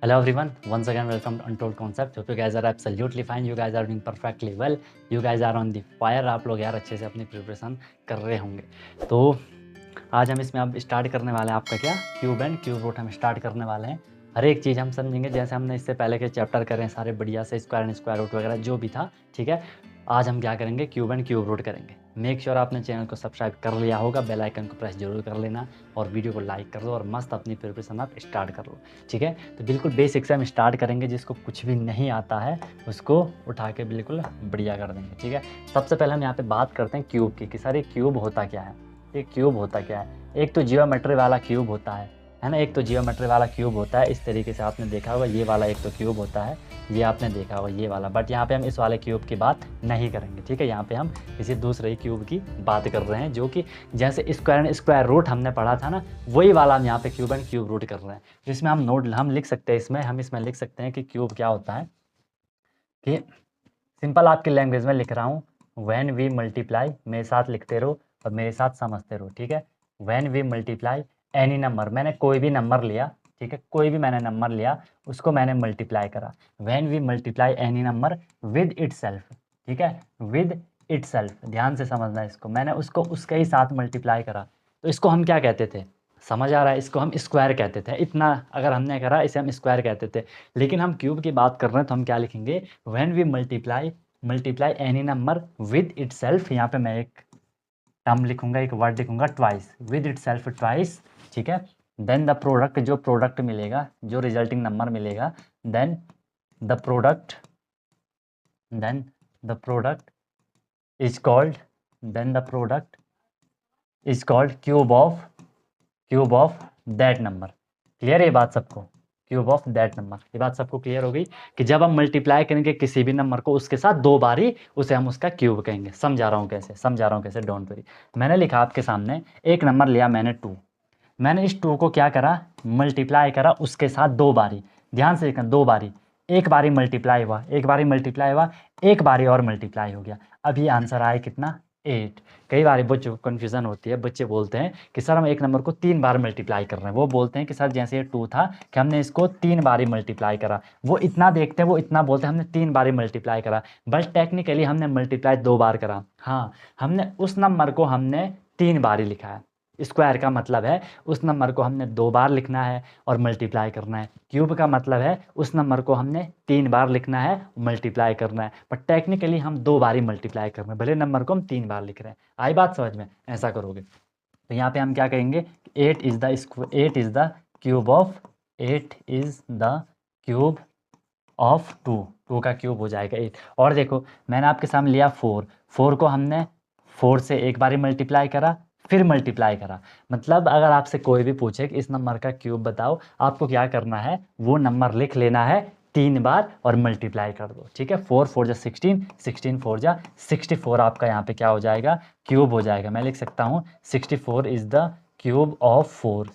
Hello everyone, once again welcome to Untold Concept. Hope you guys are absolutely fine. You guys are doing perfectly well. You guys are on the fire. आप लोग यार अच्छे से अपनी preparation कर रहे होंगे। तो आज हम इसमें अब स्टार्ट करने वाले हैं आपका क्या क्यूब एंड क्यूब रूट हम स्टार्ट करने वाले हैं। हर एक चीज़ हम समझेंगे जैसे हमने इससे पहले के चैप्टर करें सारे बढ़िया से स्क्वायर एंड स्क्वायर रूट वगैरह जो भी था, ठीक है। आज हम क्या करेंगे, क्यूब एंड क्यूब रूट करेंगे। मेक श्योर आपने चैनल को सब्सक्राइब कर लिया होगा, बेल आइकन को प्रेस जरूर कर लेना और वीडियो को लाइक कर दो और मस्त अपनी प्रिपरेशन आप स्टार्ट कर लो, ठीक है। तो बिल्कुल बेसिक से हम स्टार्ट करेंगे, जिसको कुछ भी नहीं आता है उसको उठा के बिल्कुल बढ़िया कर देंगे, ठीक है। सबसे पहले हम यहाँ पे बात करते हैं क्यूब की कि सर ये क्यूब होता क्या है। ये क्यूब होता क्या है, एक तो जियोमेट्री वाला क्यूब होता है ना। एक तो जियोमेट्री वाला क्यूब होता है, इस तरीके से आपने देखा होगा। ये वाला एक तो क्यूब होता है, ये आपने देखा होगा ये वाला। बट यहाँ पे हम इस वाले क्यूब की बात नहीं करेंगे, ठीक है। यहाँ पे हम किसी दूसरे क्यूब की बात कर रहे हैं, जो कि जैसे स्क्वायर एंड स्क्वायर रूट हमने पढ़ा था ना, वही वाला हम यहाँ पे क्यूब एंड क्यूब रूट कर रहे हैं। जिसमें हम लिख सकते हैं, इसमें लिख सकते हैं कि क्यूब क्या होता है। कि सिंपल आपकी लैंग्वेज में लिख रहा हूँ, व्हेन वी मल्टीप्लाई, मेरे साथ लिखते रहो और मेरे साथ समझते रहो, ठीक है। When we multiply any number, मैंने कोई भी नंबर लिया, ठीक है, कोई भी मैंने नंबर लिया, उसको मैंने मल्टीप्लाई करा। When we multiply any number with itself, ठीक है, विद इटसेल्फ, ध्यान से समझना इसको। मैंने उसको उसके ही साथ मल्टीप्लाई करा, तो इसको हम क्या कहते थे, समझ आ रहा है, इसको हम स्क्वायर कहते थे। इतना अगर हमने करा इसे हम स्क्वायर कहते थे। लेकिन हम क्यूब की बात कर रहे हैं तो हम क्या लिखेंगे, when we multiply any number with itself. यहाँ पे मैं एक टर्म लिखूंगा, एक वर्ड लिखूंगा, ट्वाइस, विद इटसेल्फ ट्वाइस, ठीक है। देन द प्रोडक्ट, जो प्रोडक्ट मिलेगा, जो रिजल्टिंग नंबर मिलेगा, then the product is called cube of that number. Clear है ये बात सबको, क्यूब ऑफ दैट नंबर, ये बात सबको क्लियर हो गई कि जब हम मल्टीप्लाई करेंगे किसी भी नंबर को उसके साथ दो बारी, उसे हम उसका क्यूब कहेंगे। समझा रहा हूँ कैसे, डोंट वरी। मैंने लिखा आपके सामने, एक नंबर लिया मैंने 2, मैंने इस 2 को क्या करा, मल्टीप्लाई करा उसके साथ दो बारी। ध्यान से देखना, दो बारी, एक बारी मल्टीप्लाई हुआ, एक बारी और मल्टीप्लाई हो गया। अभी आंसर आया कितना, 8। कई बार बच्चों को कन्फ्यूज़न होती है, बच्चे बोलते हैं कि सर हम एक नंबर को 3 बार मल्टीप्लाई कर रहे हैं। वो बोलते हैं कि सर जैसे ये 2 था कि हमने इसको 3 बारी मल्टीप्लाई करा। वो इतना देखते हैं, वो इतना बोलते हैं हमने 3 बारी मल्टीप्लाई करा, बट टेक्निकली हमने मल्टीप्लाई 2 बार करा। हाँ, हमने उस नंबर को हमने 3 बारी लिखा है। स्क्वायर का मतलब है उस नंबर को हमने 2 बार लिखना है और मल्टीप्लाई करना है। क्यूब का मतलब है उस नंबर को हमने 3 बार लिखना है, मल्टीप्लाई करना है। पर टेक्निकली हम 2 बार ही मल्टीप्लाई कर रहे हैं, भले नंबर को हम 3 बार लिख रहे हैं। आई बात समझ में, ऐसा करोगे तो यहाँ पे हम क्या कहेंगे, 8 इज द क्यूब ऑफ 2 का क्यूब हो जाएगा 8। और देखो मैंने आपके सामने लिया 4 को हमने 4 से एक बार मल्टीप्लाई करा, फिर मल्टीप्लाई करा। मतलब अगर आपसे कोई भी पूछे कि इस नंबर का क्यूब बताओ, आपको क्या करना है, वो नंबर लिख लेना है 3 बार और मल्टीप्लाई कर दो, ठीक है। 4 4 जा 16, 16 4 जा 64, आपका यहाँ पे क्या हो जाएगा, क्यूब हो जाएगा। मैं लिख सकता हूँ 64 इज द क्यूब ऑफ 4।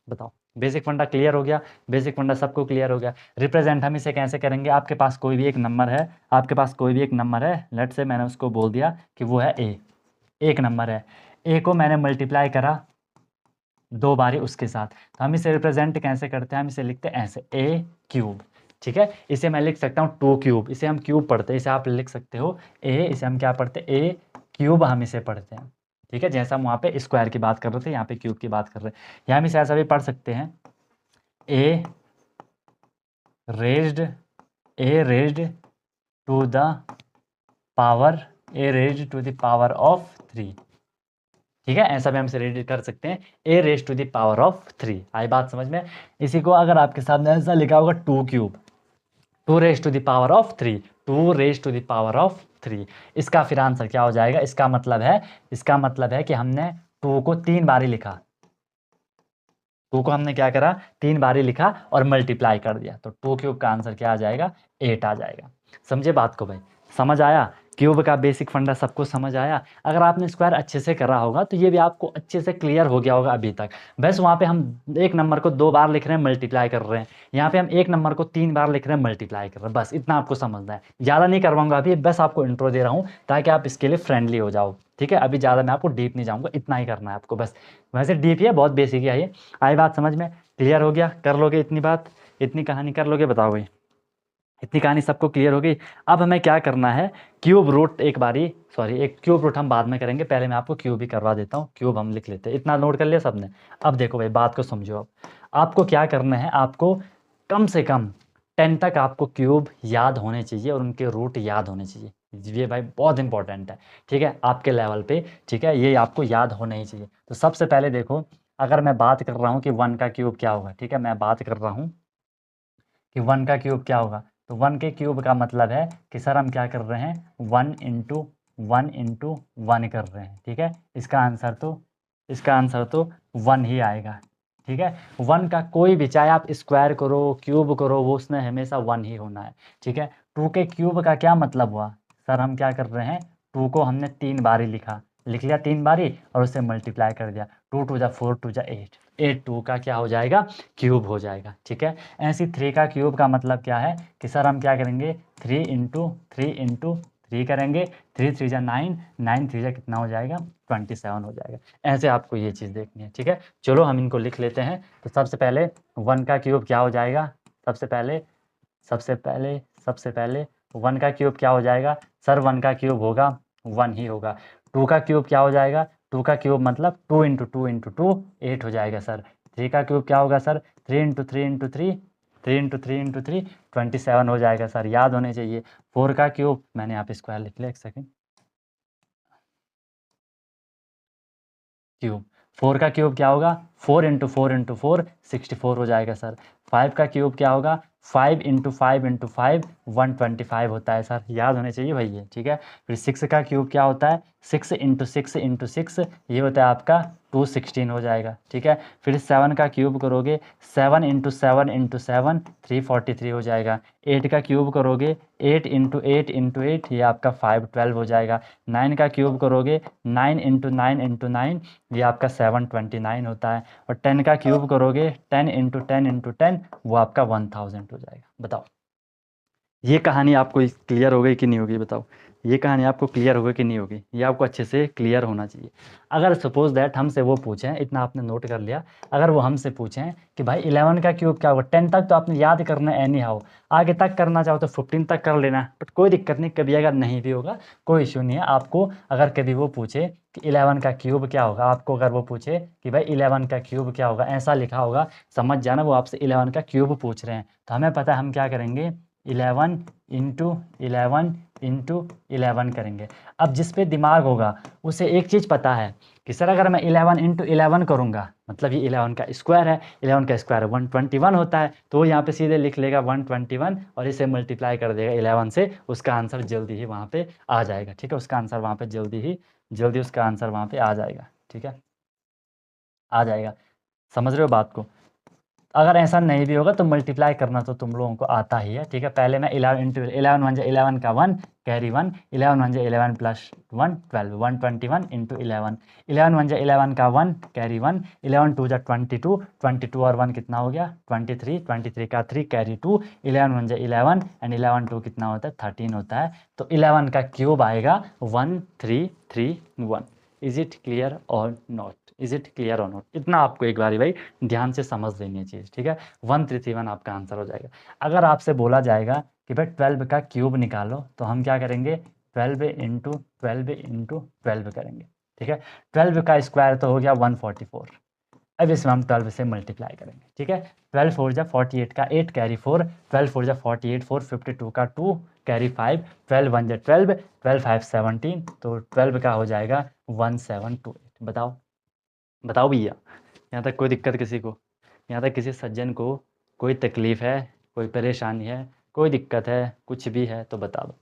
बताओ, बेसिक फंडा क्लियर हो गया, बेसिक फंडा सबको क्लियर हो गया। रिप्रेजेंट हम इसे कैसे करेंगे, आपके पास कोई भी एक नंबर है, लेट से मैंने उसको बोल दिया कि वो है ए, एक नंबर है, ए को मैंने मल्टीप्लाई करा 2 बारी उसके साथ, तो हम इसे रिप्रेजेंट कैसे करते हैं, हम इसे लिखते हैं ऐसे, ए क्यूब, ठीक है। इसे मैं लिख सकता हूँ 2 क्यूब, इसे हम क्यूब पढ़ते हैं, इसे आप लिख सकते हो ए, इसे हम क्या पढ़ते हैं, ए क्यूब हम इसे पढ़ते हैं, ठीक है। जैसा हम वहाँ पे स्क्वायर की बात कर रहे थे, यहाँ पे क्यूब की बात कर रहे हैं। यहाँ हम इसे ऐसा भी पढ़ सकते हैं, a raised to the power of 3, ठीक है। ऐसा भी हम इसे रेड कर सकते हैं, a raise to the power of 3। आई बात समझ में। इसी को अगर आपके सामने ऐसा लिखा होगा 2 cube, 2 raise to the power of 3, इसका फिर आंसर क्या हो जाएगा, इसका मतलब है कि हमने 2 को 3 बारी लिखा, 2 को हमने क्या करा, 3 बारी लिखा और मल्टीप्लाई कर दिया, तो 2 क्यूब का आंसर क्या आ जाएगा, 8 आ जाएगा। समझे बात को भाई, समझ आया, क्यूब का बेसिक फंडा सबको समझ आया। अगर आपने स्क्वायर अच्छे से करा होगा तो ये भी आपको अच्छे से क्लियर हो गया होगा अभी तक। बस वहाँ पे हम एक नंबर को 2 बार लिख रहे हैं, मल्टीप्लाई कर रहे हैं, यहाँ पे हम एक नंबर को 3 बार लिख रहे हैं, मल्टीप्लाई कर रहे हैं। बस इतना आपको समझना है, ज़्यादा नहीं करवाऊंगा अभी, बस आपको इंट्रो दे रहा हूँ ताकि आप इसके लिए फ्रेंडली हो जाओ, ठीक है। अभी ज़्यादा मैं आपको डीप नहीं जाऊँगा, इतना ही करना है आपको बस। वैसे डीप ही है, बहुत बेसिक है ये, आई बात समझ में। क्लियर हो गया? कर लोगे इतनी बात, इतनी कहानी कर लोगे? बताओ भाई, इतनी कहानी सबको क्लियर हो गई? अब हमें क्या करना है, क्यूब रूट एक बारी, सॉरी एक क्यूब रूट हम बाद में करेंगे, पहले मैं आपको क्यूब ही करवा देता हूँ। क्यूब हम लिख लेते हैं, इतना नोट कर लिया सबने? अब देखो भाई, बात को समझो। अब आपको क्या करना है, आपको कम से कम 10 तक आपको क्यूब याद होने चाहिए और उनके रूट याद होने चाहिए। ये भाई बहुत इंपॉर्टेंट है, ठीक है, आपके लेवल पे, ठीक है, ये आपको याद होने ही चाहिए। तो सबसे पहले देखो, अगर मैं बात कर रहा हूँ कि 1 का क्यूब क्या होगा, ठीक है, मैं बात कर रहा हूँ कि 1 का क्यूब क्या होगा, तो 1 के क्यूब का मतलब है कि सर हम क्या कर रहे हैं, 1 इंटू 1 इंटू 1 कर रहे हैं, ठीक है। इसका आंसर तो 1 ही आएगा, ठीक है। 1 का कोई भी, चाहे आप स्क्वायर करो क्यूब करो, वो उसने हमेशा 1 ही होना है, ठीक है। 2 के क्यूब का क्या मतलब हुआ, सर हम क्या कर रहे हैं, 2 को हमने 3 बारी लिख लिया 3 बारी और उसे मल्टीप्लाई कर दिया, 2 टू जा 4 टू जा 8, 8 2 का क्या हो जाएगा, क्यूब हो जाएगा, ठीक है। ऐसी 3 का क्यूब का मतलब क्या है कि सर हम क्या करेंगे, 3 इंटू 3 इंटू 3 करेंगे, 3 3 जा 9, 9 3 जा कितना हो जाएगा, 27 हो जाएगा। ऐसे आपको ये चीज़ देखनी है, ठीक है। चलो हम इनको लिख लेते हैं। तो सबसे पहले 1 का क्यूब क्या हो जाएगा, सबसे पहले 1 का क्यूब क्या हो जाएगा, सर 1 का क्यूब होगा 1 ही होगा। 2 का क्यूब क्या हो जाएगा, 2 का क्यूब मतलब 2 इंटू 2 इंटू 2 8 हो जाएगा सर। 3 का क्यूब क्या होगा sir, 3 into 3 into 3 3 into 3 into 3 27 हो जाएगा सर, याद होने चाहिए। 4 का क्यूब, मैंने यहाँ पे स्क्वायर लिख लिया, एक सेकेंड, क्यूब 4 का क्यूब क्या होगा, 4 इंटू 4 इंटू 4 64 हो जाएगा सर। 5 का क्यूब क्या होगा, 5 इंटू 5 इंटू 5 125 होता है सर, याद होने चाहिए भाई ये, ठीक है। फिर 6 का क्यूब क्या होता है, 6 इंटू 6 इंटू 6, ये होता है आपका 216 हो जाएगा, ठीक है। फिर 7 का क्यूब करोगे, 7 इंटू 7 इंटू 7 343 हो जाएगा। 8 का क्यूब करोगे, 8 इंटू 8 इंटू 8, ये आपका 512 हो जाएगा। 9 का क्यूब करोगे, 9 इंटू 9 इंटू 9, ये आपका 729 होता है। और 10 का क्यूब करोगे, 10 इंटू 10 इंटू 10, वो आपका 1000 हो जाएगा। बताओ ये कहानी आपको क्लियर हो गई कि नहीं होगी, बताओ ये कहानी आपको क्लियर होगी कि नहीं होगी, ये आपको अच्छे से क्लियर होना चाहिए। अगर सपोज दैट हमसे वो पूछें, इतना आपने नोट कर लिया, अगर वो हमसे पूछें कि भाई 11 का क्यूब क्या होगा, 10 तक तो आपने याद करना है एनी हाउ, आगे तक करना चाहो तो 15 तक कर लेना, बट कोई दिक्कत नहीं, कभी अगर नहीं भी होगा कोई इशू नहीं है। आपको अगर कभी वो पूछे कि 11 का क्यूब क्या होगा, आपको अगर वो पूछे कि भाई 11 का क्यूब क्या होगा, ऐसा लिखा होगा, समझ जाना वो आपसे 11 का क्यूब पूछ रहे हैं। तो हमें पता है हम क्या करेंगे, 11 इंटू 11 इंटू 11 करेंगे। अब जिस पे दिमाग होगा उसे एक चीज़ पता है कि सर अगर मैं 11 इंटू 11 करूँगा, मतलब ये 11 का स्क्वायर है, 11 का स्क्वायर 121 होता है, तो वो यहाँ पे सीधे लिख लेगा 121 और इसे मल्टीप्लाई कर देगा 11 से, उसका आंसर जल्दी ही वहाँ पे आ जाएगा, ठीक है। उसका आंसर वहाँ पे जल्दी उसका आंसर वहाँ पे आ जाएगा, ठीक है, आ जाएगा। समझ रहे हो बात को? अगर ऐसा नहीं भी होगा तो मल्टीप्लाई करना तो तुम लोगों को आता ही है, ठीक है। पहले मैं 11 इंटू 11 वन जा 11 का 1 कैरी 1, 11 वन जा 11 प्लस 1 12, 121 इंटू 11, 11 वन जा 11 का 1 कैरी 1, 11 टू जा 22, 22 और 1 कितना हो गया 23, 23 का 3 कैरी 2, 11 वन जा 11 एंड 11 2 कितना होता है 13 होता है। तो 11 का क्यूब आएगा 1331। इज इट क्लियर और नॉट, इज इट क्लियर और नॉट, इतना आपको एक बारी भाई ध्यान से समझ लेनी है चीज़, ठीक है। 1331 आपका आंसर हो जाएगा। अगर आपसे बोला जाएगा कि भाई 12 का क्यूब निकालो, तो हम क्या करेंगे, 12 इंटू 12 इंटू 12 करेंगे, ठीक है। 12 का स्क्वायर तो हो गया 144, अब इसमें हम 12 से मल्टीप्लाई करेंगे, ठीक है। 12 4 जा 48 का 8 कैरी 4, 12 4 जा 48 4, 52 का 2 कैरी 5, 12 1 जा 12, 12 5 17, तो 12 का हो जाएगा 1728। बताओ बताओ भैया, यहाँ तक कोई दिक्कत किसी को, यहाँ तक किसी सज्जन को कोई तकलीफ़ है, कोई परेशानी है, कोई दिक्कत है, कुछ भी है तो बता दो।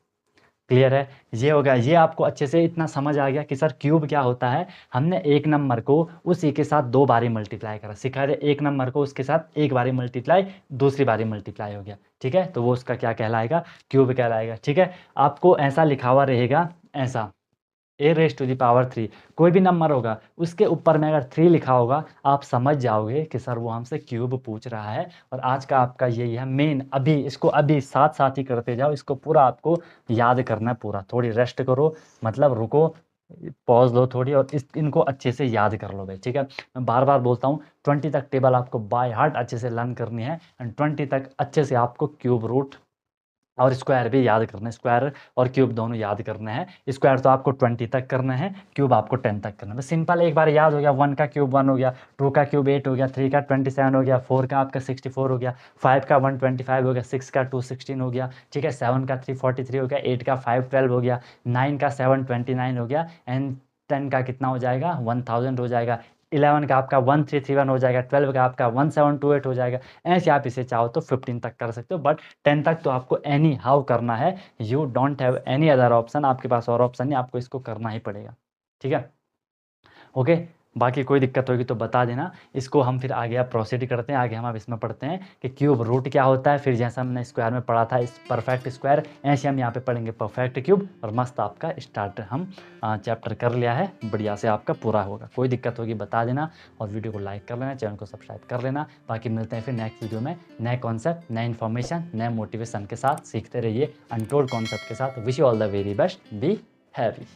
क्लियर है? ये हो गया, ये आपको अच्छे से इतना समझ आ गया कि सर क्यूब क्या होता है। हमने एक नंबर को उसी के साथ 2 बारी मल्टीप्लाई करा, सिखा दे एक नंबर को उसके साथ एक बारी मल्टीप्लाई, दूसरी बारी मल्टीप्लाई हो गया, ठीक है। तो वो उसका क्या कहलाएगा, क्यूब कहलाएगा, ठीक है। आपको ऐसा लिखा हुआ रहेगा, ऐसा a⁻³ कोई भी नंबर होगा उसके ऊपर में अगर 3 लिखा होगा, आप समझ जाओगे कि सर वो हमसे क्यूब पूछ रहा है। और आज का आपका यही है मेन, अभी इसको अभी साथ साथ ही करते जाओ, इसको पूरा आपको याद करना है पूरा। थोड़ी रेस्ट करो, मतलब रुको, पॉज़ लो थोड़ी और इनको अच्छे से याद कर लो भाई, ठीक है? मैं बार-बार बोलता हूँ 20 तक टेबल आपको बाय हार्ट अच्छे से लर्न करनी है एंड 20 तक अच्छे से आपको क्यूब रूट और स्क्वायर भी याद करना है। स्क्वायर और क्यूब दोनों याद करने हैं। स्क्वायर तो आपको 20 तक करना है, क्यूब आपको 10 तक करना है। बस सिंपल एक बार याद हो गया, 1 का क्यूब 1 हो गया, 2 का क्यूब 8 हो गया, 3 का 27 हो गया, 4 का आपका 64 हो गया, 5 का 125 हो गया, 6 का 216 हो गया, ठीक है? 7 का 343 हो गया, 8 का 512 हो गया, 9 का 729 हो गया एंड 10 का कितना हो जाएगा? 1000 हो जाएगा। 11 का आपका 1331 हो जाएगा, 12 का आपका 1728 हो जाएगा। ऐसे आप इसे चाहो तो 15 तक कर सकते हो, बट 10 तक तो आपको एनी हाउ करना है। You don't have any other option, आपके पास और ऑप्शन नहीं, आपको इसको करना ही पड़ेगा, ठीक है? ओके, बाकी कोई दिक्कत होगी तो बता देना। इसको हम फिर आगे अब प्रोसीड करते हैं। आगे हम अब इसमें पढ़ते हैं कि क्यूब रूट क्या होता है, फिर जैसा हमने स्क्वायर में पढ़ा था इस परफेक्ट स्क्वायर, ऐसे हम यहाँ पे पढ़ेंगे परफेक्ट क्यूब और मस्त आपका स्टार्ट हम चैप्टर कर लिया है, बढ़िया से आपका पूरा होगा। कोई दिक्कत होगी बता देना और वीडियो को लाइक कर लेना, चैनल को सब्सक्राइब कर लेना। बाकी मिलते हैं फिर नेक्स्ट वीडियो में नए कॉन्सेप्ट, नए इन्फॉर्मेशन, नए मोटिवेशन के साथ। सीखते रहिए अनटोल्ड कॉन्सेप्ट के साथ। Wish you all the very best, be happy.